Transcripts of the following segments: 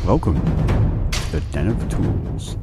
Welcome to the Den of Tools.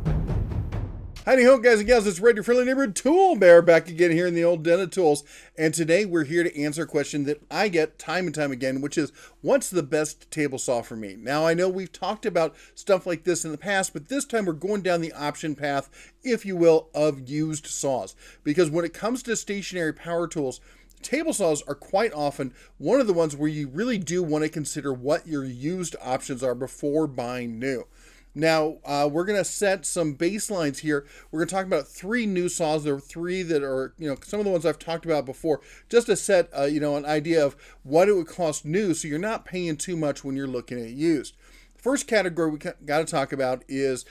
Howdy ho, guys and gals, it's Red, your friendly neighborhood tool bear, back again here in the old Den of Tools. And today we're here to answer a question that I get time and time again, which is, what's the best table saw for me? Now, I know we've talked about stuff like this in the past, but this time we're going down the option path, if you will, of used saws. Because when it comes to stationary power tools, table saws are quite often one of the ones where you really do want to consider what your used options are before buying new. Now, we're going to set some baselines here. We're going to talk about three new saws. There are three that are, some of the ones I've talked about before, just to set, an idea of what it would cost new so you're not paying too much when you're looking at used. The first category we got to talk about is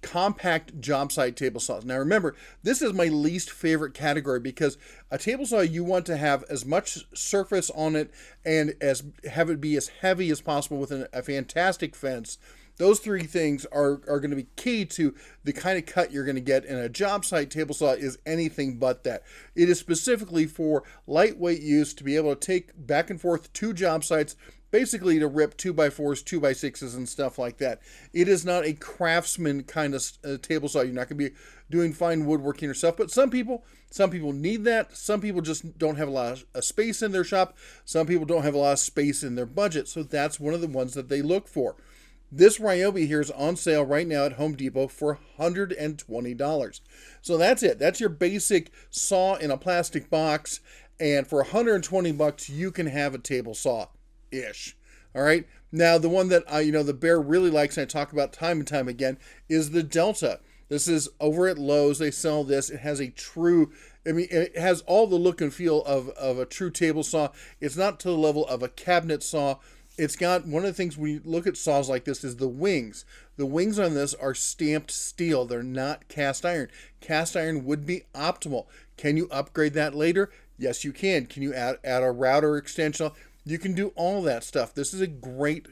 compact job site table saws. Now remember, this is my least favorite category because a table saw, you want to have as much surface on it and have it be as heavy as possible with a fantastic fence. Those three things are going to be key to the kind of cut you're going to get, and a job site table saw is anything but that. It is specifically for lightweight use to be able to take back and forth two job sites, basically to rip 2x4s, 2x6s, and stuff like that. It is not a craftsman kind of table saw. You're not going to be doing fine woodworking or stuff, but some people need that. Some people just don't have a lot of space in their shop. Some people don't have a lot of space in their budget, so that's one of the ones that they look for. This Ryobi here is on sale right now at Home Depot for $120. So that's it. That's your basic saw in a plastic box, and for $120 you can have a table saw-ish. All right. Now the one that the bear really likes, and I talk about time and time again, is the Delta. This is over at Lowe's. They sell this. It has it has all the look and feel of a true table saw. It's not to the level of a cabinet saw. It's got, one of the things we look at saws like this is the wings. The wings on this are stamped steel. They're not cast iron. Cast iron would be optimal. Can you upgrade that later? Yes, you can. Can you add a router extension? You can do all that stuff. This is a great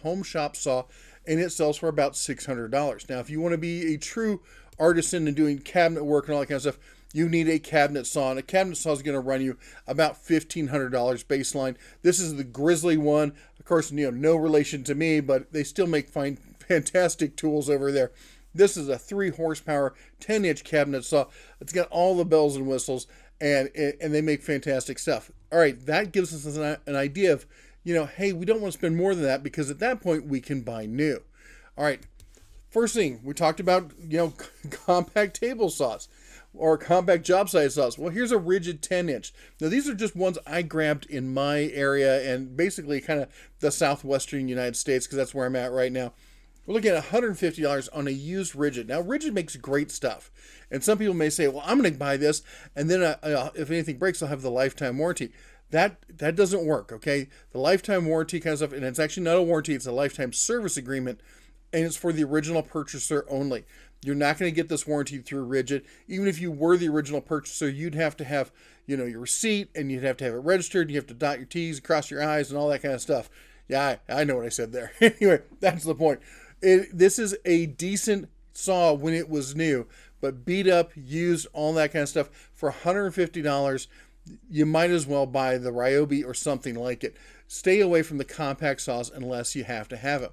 home shop saw, and it sells for about $600. Now, if you want to be a true artisan and doing cabinet work and all that kind of stuff, you need a cabinet saw, and a cabinet saw is going to run you about $1,500 baseline. This is the Grizzly one. Of course, no relation to me, but they still make fantastic tools over there. This is a 3 horsepower, 10-inch cabinet saw. It's got all the bells and whistles, and they make fantastic stuff. All right, that gives us an idea of, hey, we don't want to spend more than that, because at that point we can buy new. All right, first thing, we talked about, compact table saws or compact job site saws. Well, here's a Ridgid 10-inch. Now, these are just ones I grabbed in my area and basically kind of the southwestern United States, because that's where I'm at right now. We're looking at $150 on a used Ridgid. Now, Ridgid makes great stuff. And some people may say, well, I'm going to buy this, and then if anything breaks, I'll have the lifetime warranty. That doesn't work, okay? The lifetime warranty kind of stuff, and it's actually not a warranty, it's a lifetime service agreement, and it's for the original purchaser only. You're not going to get this warranty through Ridgid. Even if you were the original purchaser, you'd have to have, your receipt, and you'd have to have it registered. You have to dot your T's, cross your I's, and all that kind of stuff. Yeah, I know what I said there. Anyway, that's the point. This is a decent saw when it was new, but beat up, used, all that kind of stuff. For $150, you might as well buy the Ryobi or something like it. Stay away from the compact saws unless you have to have them.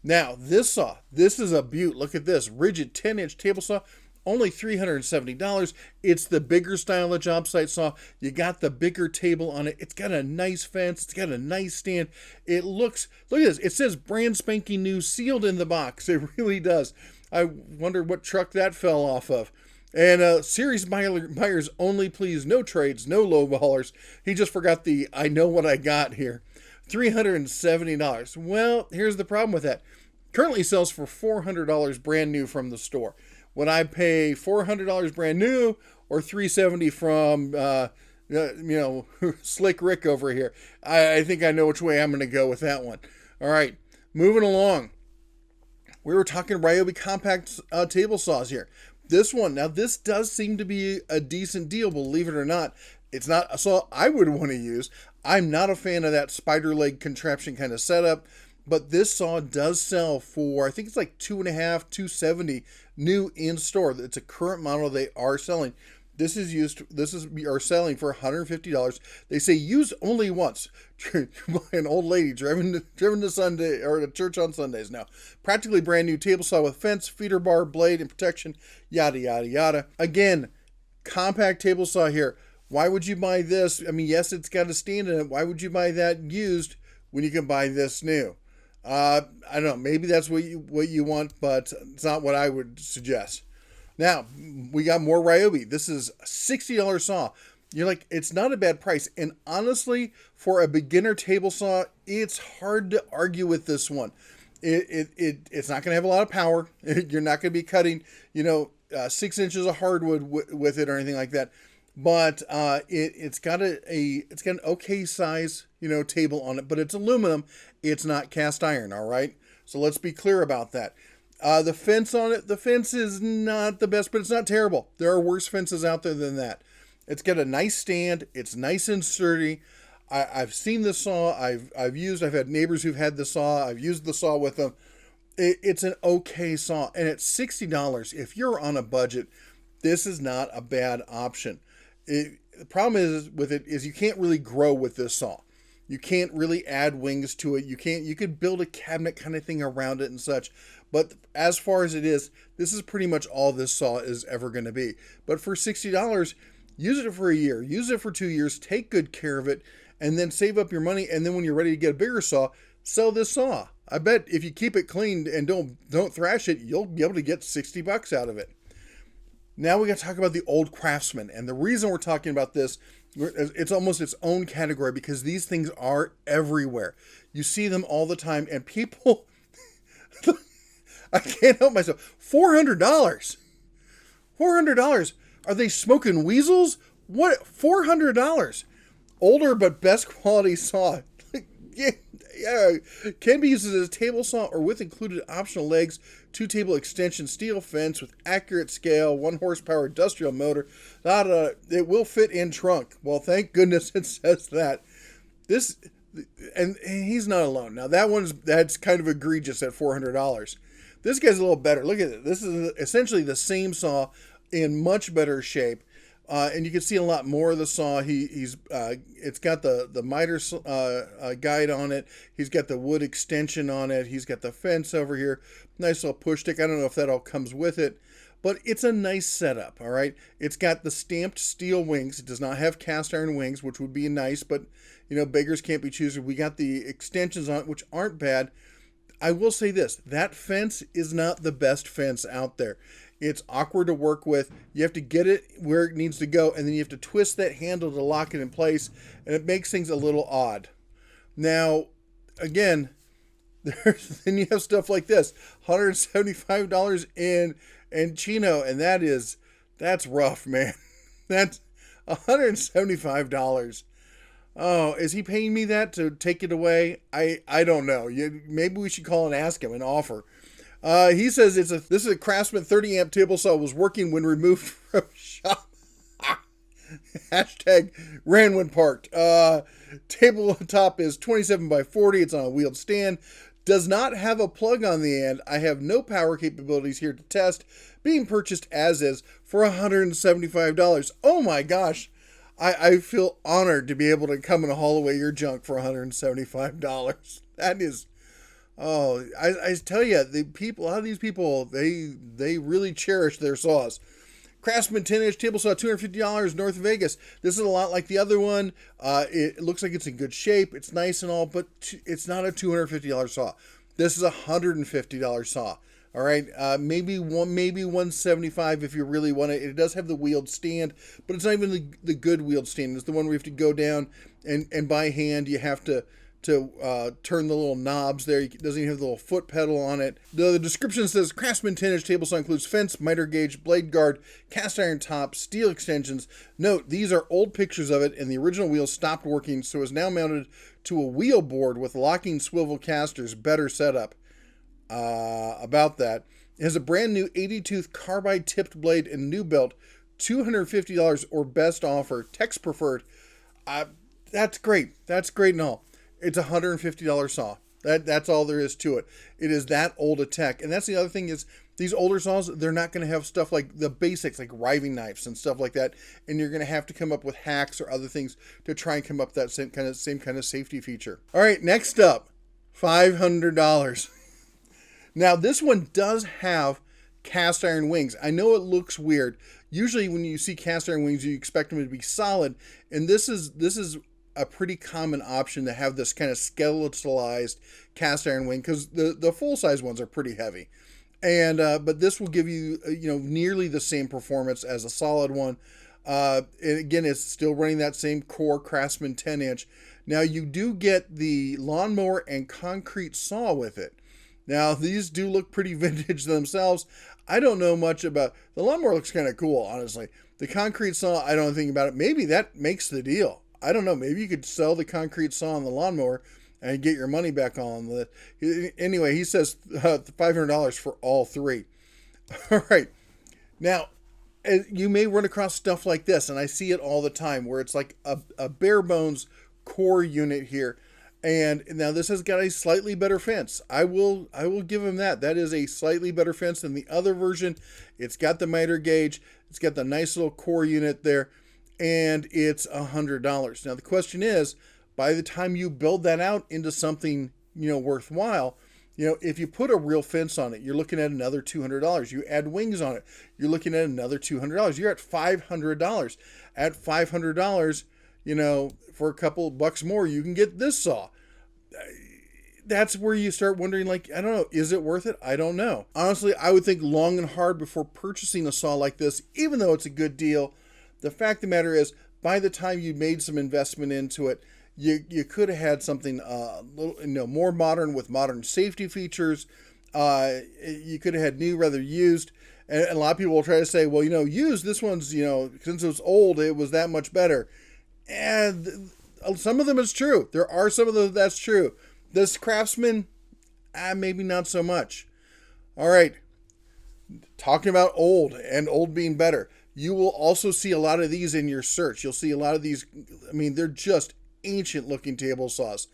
Now, this saw, this is a beaut. Look at this, Ridgid 10-inch table saw, only $370. It's the bigger style of job site saw. You got the bigger table on it. It's got a nice fence. It's got a nice stand. Look at this. It says brand spanking new, sealed in the box. It really does. I wonder what truck that fell off of. And series buyers only, please. No trades, no lowballers. He just forgot the I know what I got here. $370. Well, here's the problem with that. Currently sells for $400 brand new from the store. Would I pay $400 brand new or $370 from Slick Rick over here? I think I know which way I'm going to go with that one. All right, moving along. We were talking Ryobi compact table saws here. This one, now this does seem to be a decent deal, believe it or not. It's not a saw I would want to use. I'm not a fan of that spider leg contraption kind of setup, but this saw does sell for, I think it's like $250, $270 new in store. It's a current model they are selling. This is we are selling for $150. They say use only once. An old lady driven to Sunday or to church on Sundays now. Practically brand new table saw with fence, feeder bar, blade, and protection. Yada yada yada. Again, compact table saw here. Why would you buy this? I mean, yes, it's got a stand in it. Why would you buy that used when you can buy this new? I don't know. Maybe that's what you want, but it's not what I would suggest. Now, we got more Ryobi. This is a $60 saw. You're like, it's not a bad price. And honestly, for a beginner table saw, it's hard to argue with this one. It's not going to have a lot of power. You're not going to be cutting, 6 inches of hardwood with it or anything like that. But it's got an okay size, table on it. But it's aluminum. It's not cast iron, all right? So let's be clear about that. The fence on it, the fence is not the best, but it's not terrible. There are worse fences out there than that. It's got a nice stand. It's nice and sturdy. I've seen the saw. I've had neighbors who've had the saw. I've used the saw with them. It's an okay saw. And at $60, if you're on a budget, this is not a bad option. The problem is with it is you can't really grow with this saw. You can't really add wings to it. You could build a cabinet kind of thing around it and such. But as far as it is, this is pretty much all this saw is ever going to be. But for $60, use it for a year, use it for 2 years, take good care of it, and then save up your money. And then when you're ready to get a bigger saw, sell this saw. I bet if you keep it clean and don't thrash it, you'll be able to get $60 out of it. Now we got to talk about the old craftsman. And the reason we're talking about this, it's almost its own category because these things are everywhere. You see them all the time, and people, I can't help myself. $400. $400. Are they smoking weasels? What? $400. Older but best quality saw. Yeah, can be used as a table saw or with included optional legs, 2 table extension, steel fence with accurate scale, 1 horsepower industrial motor. It will fit in trunk. Well, thank goodness it says that. This, and he's not alone. Now that's kind of egregious at $400. This guy's a little better. Look at it. This is essentially the same saw in much better shape. And you can see a lot more of the saw. It's got the miter guide on it. He's got the wood extension on it. He's got the fence over here. Nice little push stick. I don't know if that all comes with it, but it's a nice setup. All right. It's got the stamped steel wings. It does not have cast iron wings, which would be nice, but beggars can't be choosers. We got the extensions on it, which aren't bad. I will say this, that fence is not the best fence out there. It's awkward to work with. You have to get it where it needs to go, and then you have to twist that handle to lock it in place, and it makes things a little odd. Now, again, then you have stuff like this, $175 in Chino, and that's rough, man. That's $175. Oh, is he paying me that to take it away? I don't know. Maybe we should call and ask him and offer. He says this is a Craftsman 30 amp table saw, was working when removed from shop. Hashtag ran when parked. Tabletop is 27 by 40. It's on a wheeled stand. Does not have a plug on the end. I have no power capabilities here to test. Being purchased as is for $175. Oh my gosh. I feel honored to be able to come and haul away your junk for $175. That is, I tell you, a lot of these people, they really cherish their saws. Craftsman 10-inch table saw, $250, North Vegas. This is a lot like the other one. It looks like it's in good shape. It's nice and all, but it's not a $250 saw. This is a $150 saw. All right, maybe $175 if you really want it. It does have the wheeled stand, but it's not even the good wheeled stand. It's the one where you have to go down and by hand you have to turn the little knobs there. It doesn't even have the little foot pedal on it. The description says Craftsman 10-inch table saw includes fence, miter gauge, blade guard, cast iron top, steel extensions. Note, these are old pictures of it, and the original wheel stopped working, so is now mounted to a wheel board with locking swivel casters. Better setup. About that, it has a brand new 80-tooth carbide tipped blade and new belt, $250 or best offer, text preferred. That's great. That's great and all. It's a $150 saw. That's all there is to it. It is that old a tech. And that's the other thing is these older saws, they're not going to have stuff like the basics, like riving knives and stuff like that. And you're going to have to come up with hacks or other things to try and come up with that same kind of safety feature. All right, next up, $500. Now this one does have cast iron wings. I know it looks weird. Usually when you see cast iron wings, you expect them to be solid. And this is a pretty common option to have this kind of skeletalized cast iron wing, because the full size ones are pretty heavy. And but this will give you nearly the same performance as a solid one. And again, it's still running that same core Craftsman 10-inch. Now you do get the lawnmower and concrete saw with it. Now these do look pretty vintage themselves. I don't know much about the lawnmower. Looks kind of cool, honestly. The concrete saw, I don't think about it. Maybe that makes the deal. I don't know. Maybe you could sell the concrete saw on the lawnmower and get your money back on it. Anyway, he says $500 for all three. All right. Now, you may run across stuff like this, and I see it all the time, where it's like a bare bones core unit here. And now this has got a slightly better fence. I will give him that. That is a slightly better fence than the other version. It's got the miter gauge. It's got the nice little core unit there. And it's $100. Now the question is, by the time you build that out into something, worthwhile, if you put a real fence on it, you're looking at another $200. You add wings on it, you're looking at another $200. You're at $500. At $500, for a couple bucks more, you can get this saw. That's where you start wondering, I don't know, is it worth it? I don't know. Honestly, I would think long and hard before purchasing a saw like this, even though it's a good deal. The fact of the matter is, by the time you made some investment into it, you could have had something a little, more modern with modern safety features. You could have had new rather used. And a lot of people will try to say, well, used, this one's, since it was old, it was that much better. And some of them is true. There are some of them that's true. This Craftsman, maybe not so much. All right. Talking about old and old being better. You will also see a lot of these in your search. You'll see a lot of these. They're just ancient looking table saws.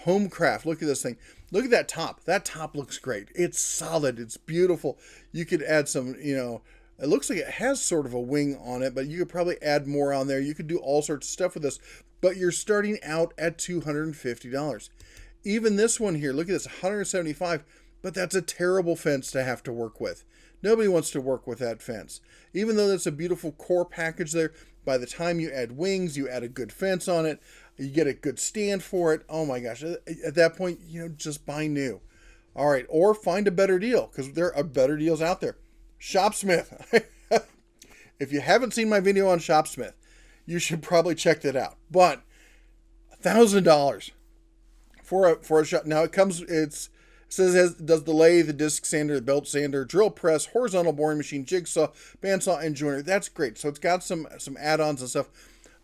Homecraft. Look at this thing. Look at that top. That top looks great. It's solid. It's beautiful. You could add some, it looks like it has sort of a wing on it, but you could probably add more on there. You could do all sorts of stuff with this, but you're starting out at $250. Even this one here, look at this, $175, but that's a terrible fence to have to work with. Nobody wants to work with that fence. Even though that's a beautiful core package there, by the time you add wings, you add a good fence on it, you get a good stand for it. Oh my gosh, at that point, just buy new. All right, or find a better deal, because there are better deals out there. Shopsmith. If you haven't seen my video on Shopsmith, you should probably check that out. But $1,000 for a shop. Now it says it does the lathe, the disc sander, the belt sander, drill press, horizontal boring machine, jigsaw, bandsaw, and joiner. That's great. So it's got some add-ons and stuff.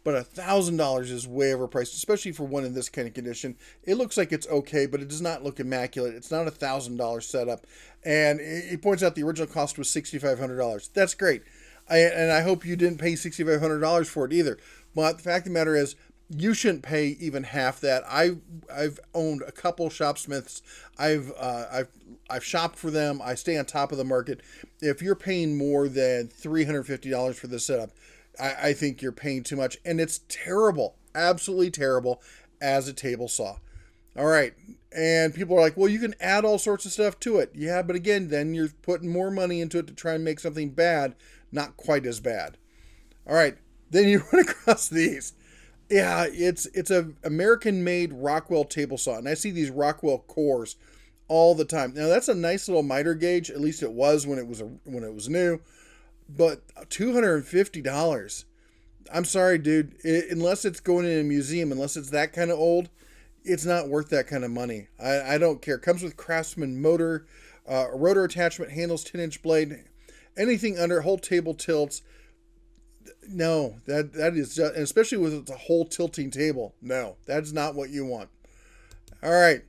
But $1,000 is way overpriced, especially for one in this kind of condition. It looks like it's okay, but it does not look immaculate. It's not $1,000 setup. And it points out the original cost was $6,500. That's great. And I hope you didn't pay $6,500 for it either. But the fact of the matter is, you shouldn't pay even half that. I've owned a couple Shopsmiths. I've shopped for them. I stay on top of the market. If you're paying more than $350 for this setup, I think you're paying too much, and it's terrible, absolutely terrible as a table saw. All right, and people are like, well, you can add all sorts of stuff to it. Yeah, but again, then you're putting more money into it to try and make something bad, not quite as bad. All right, then you run across these. Yeah, it's a American-made Rockwell table saw, and I see these Rockwell cores all the time. Now that's a nice little miter gauge. At least it was when it was new. But $250. I'm sorry, dude. Unless it's going in a museum, unless it's that kind of old, it's not worth that kind of money. I don't care. It comes with Craftsman motor, rotor attachment, handles, 10-inch blade, anything under, whole table tilts. No, that is just, and especially with a whole tilting table. No, that's not what you want. All right.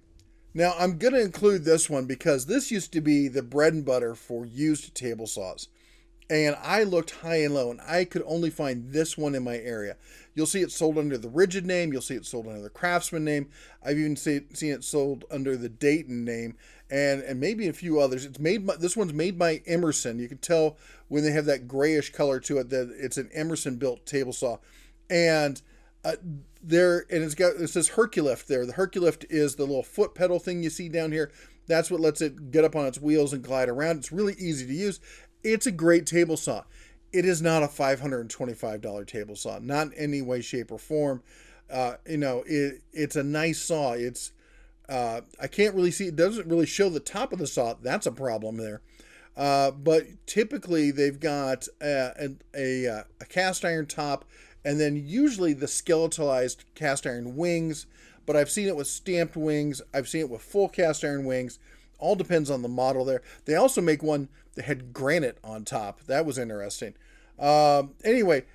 Now I'm going to include this one because this used to be the bread and butter for used table saws. And I looked high and low, and I could only find this one in my area. You'll see it sold under the Ridgid name. You'll see it sold under the Craftsman name. I've even seen it sold under the Dayton name, and maybe a few others. It's made by, this one's made by Emerson. You can tell when they have that grayish color to it that it's an Emerson built table saw, and it says Herculift there. The Herculift is the little foot pedal thing you see down here. That's what lets it get up on its wheels and glide around. It's really easy to use. It's a great table saw. It is not a $525 table saw, not in any way, shape, or form. It's a nice saw. I can't really see. It doesn't really show the top of the saw. That's a problem there. But typically they've got a cast iron top, and then usually the skeletalized cast iron wings. But I've seen it with stamped wings. I've seen it with full cast iron wings. All depends on the model there. They also make one that had granite on top. That was interesting. Anyway,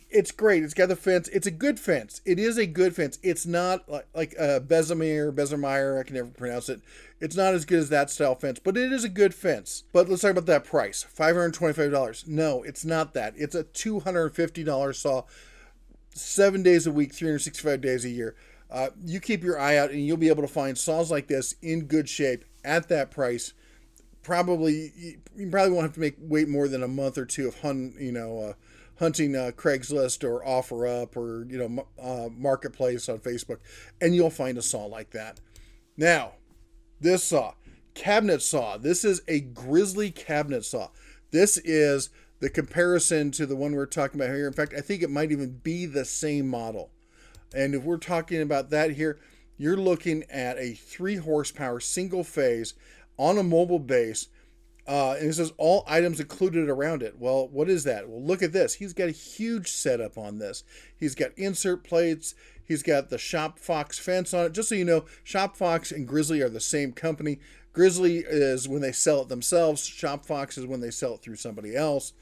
it's great. It's got the fence. It's a good fence. It is a good fence. It's not like Bezemeyer. I can never pronounce it. It's not as good as that style fence, but it is a good fence. But let's talk about that price. $525. No, it's not that. It's a $250 saw, 7 days a week, 365 days a year. You keep your eye out and you'll be able to find saws like this in good shape at that price. You probably won't have to wait more than a month or two of hunting Craigslist or OfferUp or Marketplace on Facebook, and you'll find a saw like that. Now, this saw, cabinet saw. This is a Grizzly cabinet saw. This is the comparison to the one we're talking about here. In fact, I think it might even be the same model. And if we're talking about that here, you're looking at a 3 horsepower single phase on a mobile base. And it says all items included around it. Well, what is that? Well, look at this. He's got a huge setup on this. He's got insert plates. He's got the Shop Fox fence on it. Just so you know, Shop Fox and Grizzly are the same company. Grizzly is when they sell it themselves. Shop Fox is when they sell it through somebody else.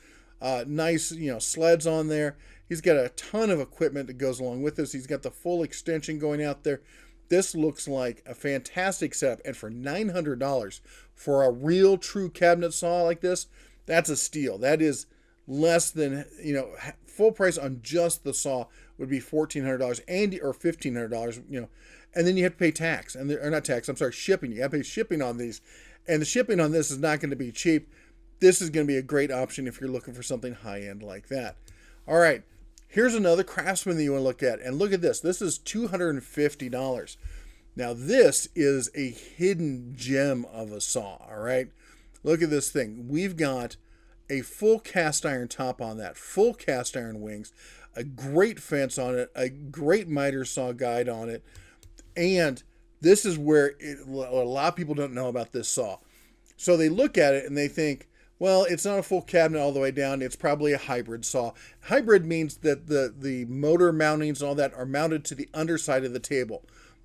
Nice, sleds on there. He's got a ton of equipment that goes along with this. He's got the full extension going out there. This looks like a fantastic setup. And for $900 for a real true cabinet saw like this, that's a steal. That is less than, full price on just the saw would be $1,400 or $1,500, and then you have to pay tax or not tax. I'm sorry, shipping. You have to pay shipping on these, and the shipping on this is not going to be cheap. This is going to be a great option if you're looking for something high end like that. All right. Here's another Craftsman that you want to look at. And look at this. This is $250. Now, this is a hidden gem of a saw, all right? Look at this thing. We've got a full cast iron top on that, full cast iron wings, a great fence on it, a great miter saw guide on it. And this is where a lot of people don't know about this saw. So they look at it and they think, well, it's not a full cabinet all the way down. It's probably a hybrid saw. Hybrid means that the motor mountings and all that are mounted to the underside of the table.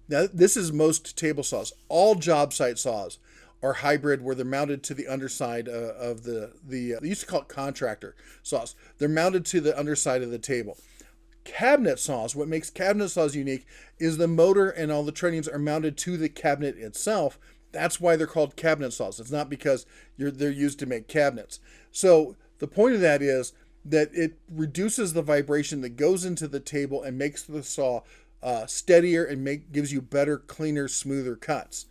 Now, this is most table saws. All job site saws are hybrid, where they're mounted to the underside of they used to call it contractor saws. They're mounted to the underside of the table. Cabinet saws, what makes cabinet saws unique is the motor and all the trunnions are mounted to the cabinet itself. That's why they're called cabinet saws. It's not because they're used to make cabinets. So the point of that is that it reduces the vibration that goes into the table and makes the saw steadier and gives you better, cleaner, smoother cuts.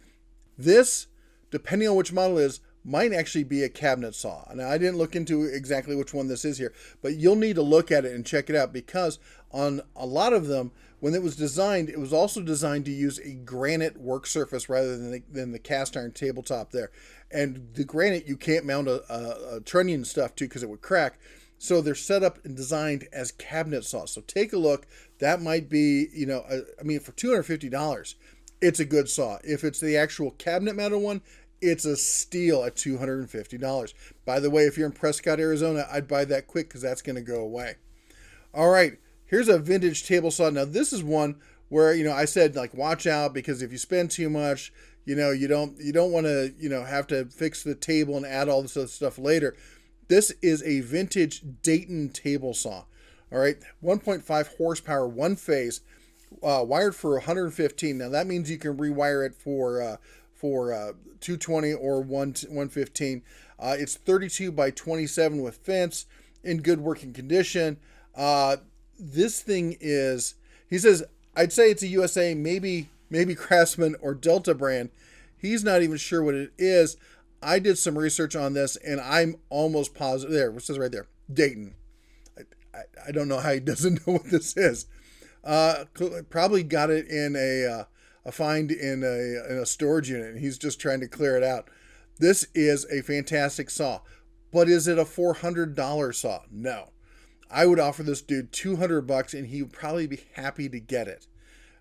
This, depending on which model it is, might actually be a cabinet saw. Now, I didn't look into exactly which one this is here, but you'll need to look at it and check it out, because on a lot of them, when it was designed, it was also designed to use a granite work surface rather than the cast iron tabletop there. And the granite, you can't mount a trunnion stuff to because it would crack. So they're set up and designed as cabinet saws. So take a look. That might be, for $250, it's a good saw. If it's the actual cabinet mounted one, it's a steal at $250. By the way, if you're in Prescott, Arizona, I'd buy that quick because that's going to go away. All right, here's a vintage table saw. Now, this is one where, I said, watch out, because if you spend too much, you don't want to, have to fix the table and add all this other stuff later. This is a vintage Dayton table saw. All right, 1.5 horsepower, one phase, wired for 115. Now, that means you can rewire it for for 220 or 115. It's 32 by 27 with fence in good working condition. This thing is, he says, I'd say it's a USA, maybe Craftsman or Delta brand. He's not even sure what it is. I did some research on this, and I'm almost positive. There, it says right there, Dayton. I don't know how he doesn't know what this is. Probably got it in a find in a storage unit, and he's just trying to clear it out. This is a fantastic saw, but is it a $400 saw? No. I would offer this dude $200, and he would probably be happy to get it.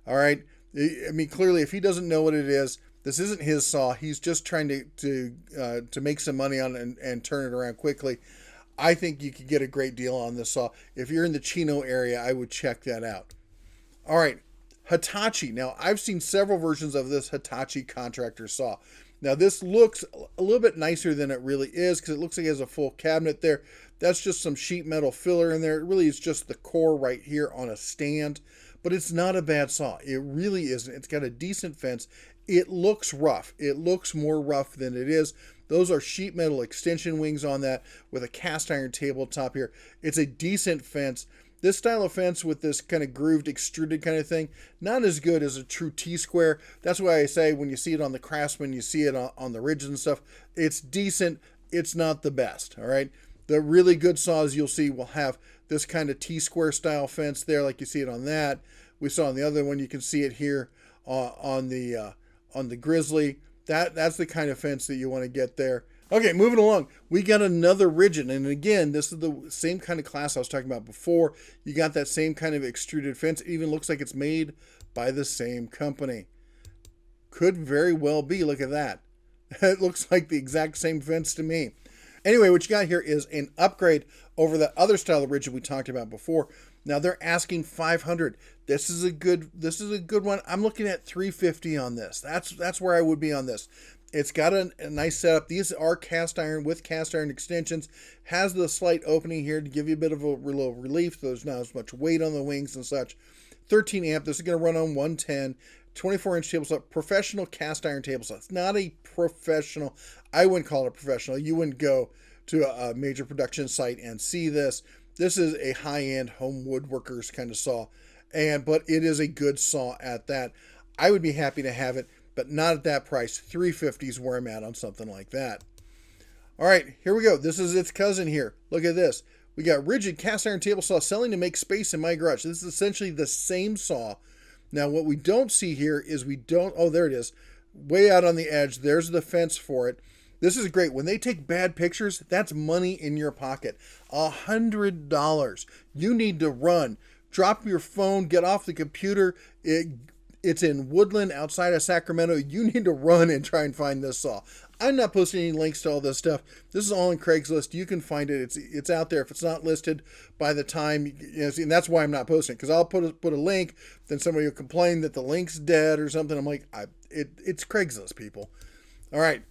All right. I mean, clearly, if he doesn't know what it is, this isn't his saw. He's just trying to make some money on it and turn it around quickly. I think you could get a great deal on this saw. If you're in the Chino area, I would check that out. All right, Hitachi. Now, I've seen several versions of this Hitachi Contractor saw. Now, this looks a little bit nicer than it really is because it looks like it has a full cabinet there. That's just some sheet metal filler in there. It really is just the core right here on a stand. But it's not a bad saw. It really isn't. It's got a decent fence. It looks rough. It looks more rough than it is. Those are sheet metal extension wings on that with a cast iron tabletop here. It's a decent fence. This style of fence with this kind of grooved, extruded kind of thing, not as good as a true T-square. That's why I say when you see it on the Craftsman, you see it on the Ridgid and stuff. It's decent. It's not the best, all right? The really good saws you'll see will have this kind of T-square style fence there, like you see it on that. We saw on the other one, you can see it here on the Grizzly. That's the kind of fence that you want to get there. Okay, moving along. We got another Ridgid, and again, this is the same kind of class I was talking about before. You got that same kind of extruded fence. It even looks like it's made by the same company. Could very well be. Look at that. It looks like the exact same fence to me. Anyway, what you got here is an upgrade over the other style of Ridgid we talked about before. Now they're asking $500. This is a good one. I'm looking at $350 on this. That's where I would be on this. It's got a nice setup. These are cast iron with cast iron extensions. Has the slight opening here to give you a bit of a little relief. So there's not as much weight on the wings and such. 13 amp. This is going to run on 110. 24-inch table saw. Professional cast iron table saw. It's not a professional. I wouldn't call it a professional. You wouldn't go to a major production site and see this. This is a high-end home woodworkers kind of saw. But it is a good saw at that. I would be happy to have it, but not at that price. $350 is where I'm at on something like that. All right, here we go. This is its cousin here. Look at this. We got Ridgid cast iron table saw selling to make space in my garage. This is essentially the same saw. Now, what we don't see here is oh, there it is. Way out on the edge. There's the fence for it. This is great. When they take bad pictures, that's money in your pocket. $100. You need to run. Drop your phone. Get off the computer. It's in Woodland outside of Sacramento. You need to run and try and find this saw. I'm not posting any links to all this stuff. This is all on Craigslist. You can find it. It's out there. If it's not listed by the time, and that's why I'm not posting it, because I'll put a link, then somebody will complain that the link's dead or something. I'm like, it's Craigslist, people. All right.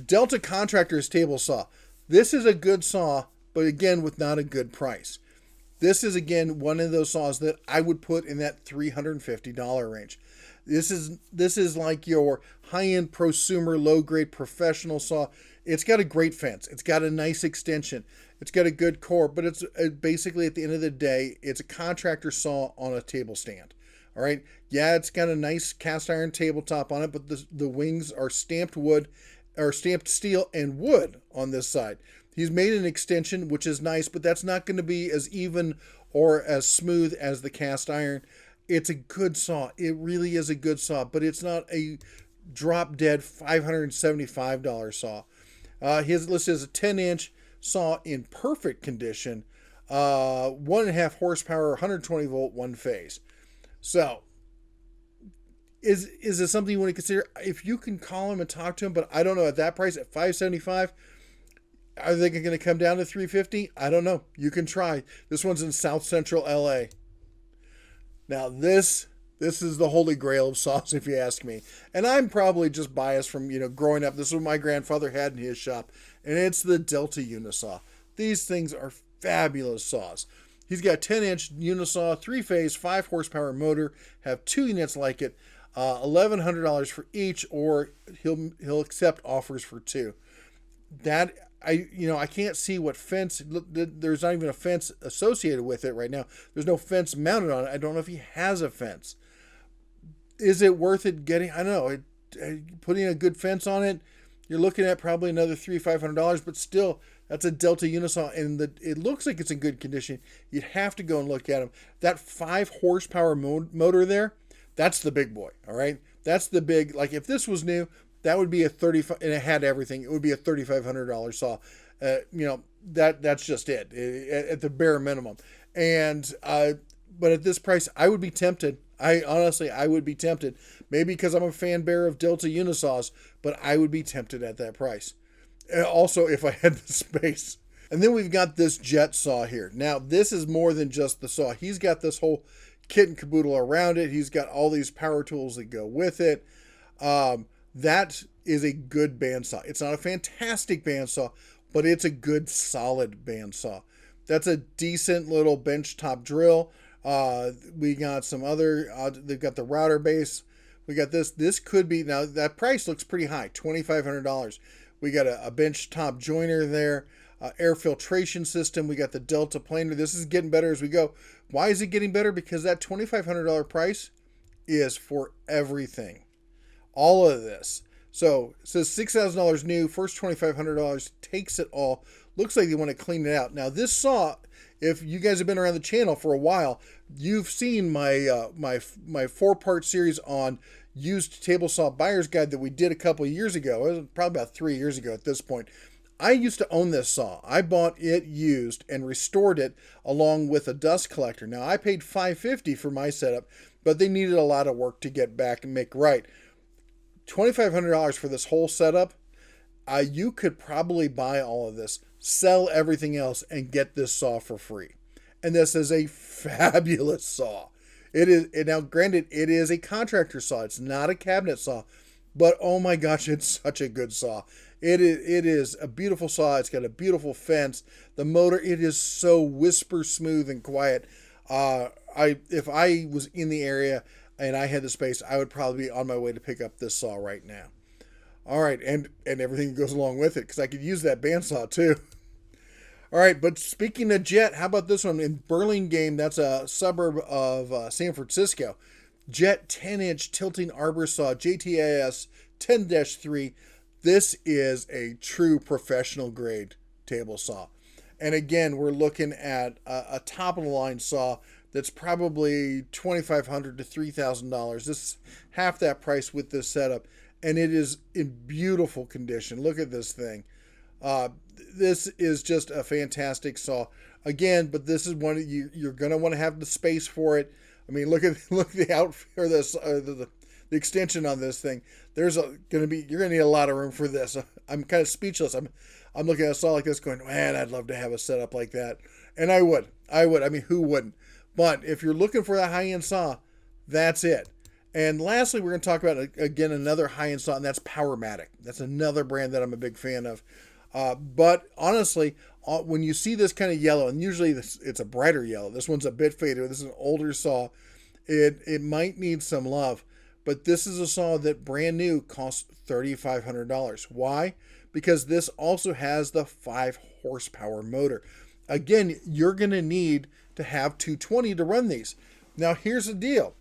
Delta Contractor's table saw. This is a good saw, but again, with not a good price. This is, again, one of those saws that I would put in that $350 range. This is like your high-end prosumer, low-grade professional saw. It's got a great fence. It's got a nice extension. It's got a good core, but it's basically, at the end of the day, it's a contractor saw on a table stand. All right? Yeah, it's got a nice cast iron tabletop on it, but the wings are stamped wood, or stamped steel and wood on this side. He's made an extension, which is nice, but that's not going to be as even or as smooth as the cast iron. It's a good saw. It really is a good saw, but it's not a drop-dead $575 saw. His list is a 10-inch saw in perfect condition, 1.5 horsepower, 120 volt, one phase. So, is this something you want to consider? If you can call him and talk to him, but I don't know, at that price, at $575, are they going to come down to $350? I don't know. You can try. This one's in South Central LA. Now this is the holy grail of saws, if you ask me. And I'm probably just biased from, growing up. This is what my grandfather had in his shop, and it's the Delta Unisaw. These things are fabulous saws. He's got 10-inch Unisaw, 3-phase, 5 horsepower motor, have 2 units like it. $1,100 for each, or he'll accept offers for two. That I can't see what fence. There's not even a fence associated with it right now. There's no fence mounted on it. I don't know if he has a fence. Is it worth it getting? I don't know. Putting a good fence on it, you're looking at probably another $300-$500, but still, that's a Delta Unisaw, and it looks like it's in good condition. You'd have to go and look at them. That 5 horsepower motor there, that's the big boy. All right, that's the big. Like if this was new, that would be a 35, and it had everything. It would be a $3,500 saw. That's just it at the bare minimum. And but at this price, I would be tempted. I would be tempted. Maybe because I'm a fan bearer of Delta Unisaws, but I would be tempted at that price. Also, if I had the space. And then we've got this jet saw here. Now, this is more than just the saw. He's got this whole kit and caboodle around it. He's got all these power tools that go with it. That is a good bandsaw. It's not a fantastic bandsaw, but it's a good, solid bandsaw. That's a decent little benchtop drill. We got some other, they've got the router base. We got this. This could be, now that price looks pretty high, $2,500. We got a benchtop joiner there, air filtration system. We got the Delta planer. This is getting better as we go. Why is it getting better? Because that $2,500 price is for everything. All of this. So it says $6,000 new, first $2,500 takes it all. Looks like they want to clean it out. Now this saw, if you guys have been around the channel for a while, you've seen my my 4-part series on used table saw buyer's guide that we did a couple of years ago. It was probably about 3 years ago at this point. I used to own this saw. I bought it used and restored it along with a dust collector. Now I paid $550 for my setup, but they needed a lot of work to get back and make right. $2,500 for this whole setup. You could probably buy all of this, sell everything else, and get this saw for free. And this is a fabulous saw. It is, now granted, it is a contractor saw. It's not a cabinet saw, but oh my gosh, it's such a good saw. It is a beautiful saw. It's got a beautiful fence. The motor, it is so whisper smooth and quiet. If I was in the area and I had the space, I would probably be on my way to pick up this saw right now. All right, and everything that goes along with it, because I could use that bandsaw too. All right, but speaking of jet, how about this one? In Burlingame, that's a suburb of San Francisco. Jet 10-inch tilting arbor saw, JTAS 10-3. This is a true professional grade table saw. And again, we're looking at a top-of-the-line saw that's probably $2,500 to $3,000. This is half that price with this setup. And it is in beautiful condition. Look at this thing. This is just a fantastic saw. Again, but this is one you're going to want to have the space for it. I mean, look at the outfit or the extension on this thing. You're going to need a lot of room for this. I'm kind of speechless. I'm looking at a saw like this, going, man, I'd love to have a setup like that. And I would. I mean, who wouldn't? But if you're looking for that high-end saw, that's it. And lastly, we're going to talk about, again, another high-end saw, and that's Powermatic. That's another brand that I'm a big fan of. But honestly, when you see this kind of yellow, and usually it's a brighter yellow. This one's a bit faded. This is an older saw. It might need some love. But this is a saw that brand new costs $3,500. Why? Because this also has the 5 horsepower motor. Again, you're going to need to have 220 to run these. Now, here's the deal.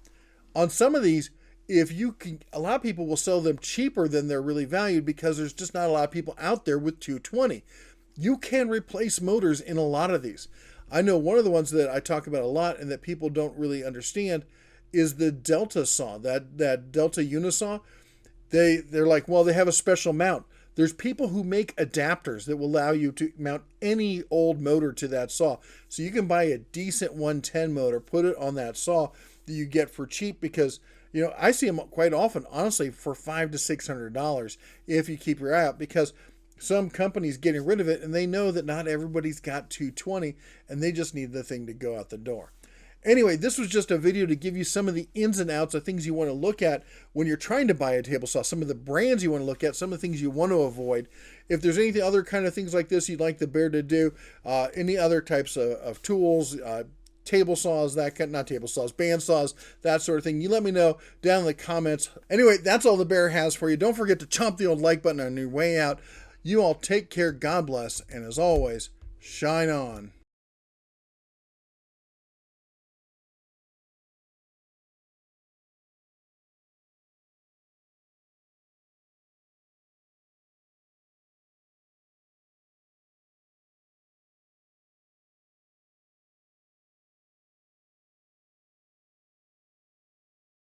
On some of these, if you can, a lot of people will sell them cheaper than they're really valued because there's just not a lot of people out there with 220. You can replace motors in a lot of these. I know one of the ones that I talk about a lot and that people don't really understand is the Delta saw, that Delta Unisaw. They're like, well, they have a special mount. There's people who make adapters that will allow you to mount any old motor to that saw. So you can buy a decent 110 motor, put it on that saw that you get for cheap, because I see them quite often, honestly, for $500 to $600 if you keep your eye out, because some companies getting rid of it and they know that not everybody's got 220 and they just need the thing to go out the door. Anyway, this was just a video to give you some of the ins and outs of things you want to look at when you're trying to buy a table saw, some of the brands you want to look at, some of the things you want to avoid. If there's anything other kind of things like this you'd like the bear to do, any other types of tools, table saws, not table saws, band saws, that sort of thing. You let me know down in the comments. Anyway, that's all the bear has for you. Don't forget to chomp the old like button on your way out. You all take care, God bless, and as always, shine on.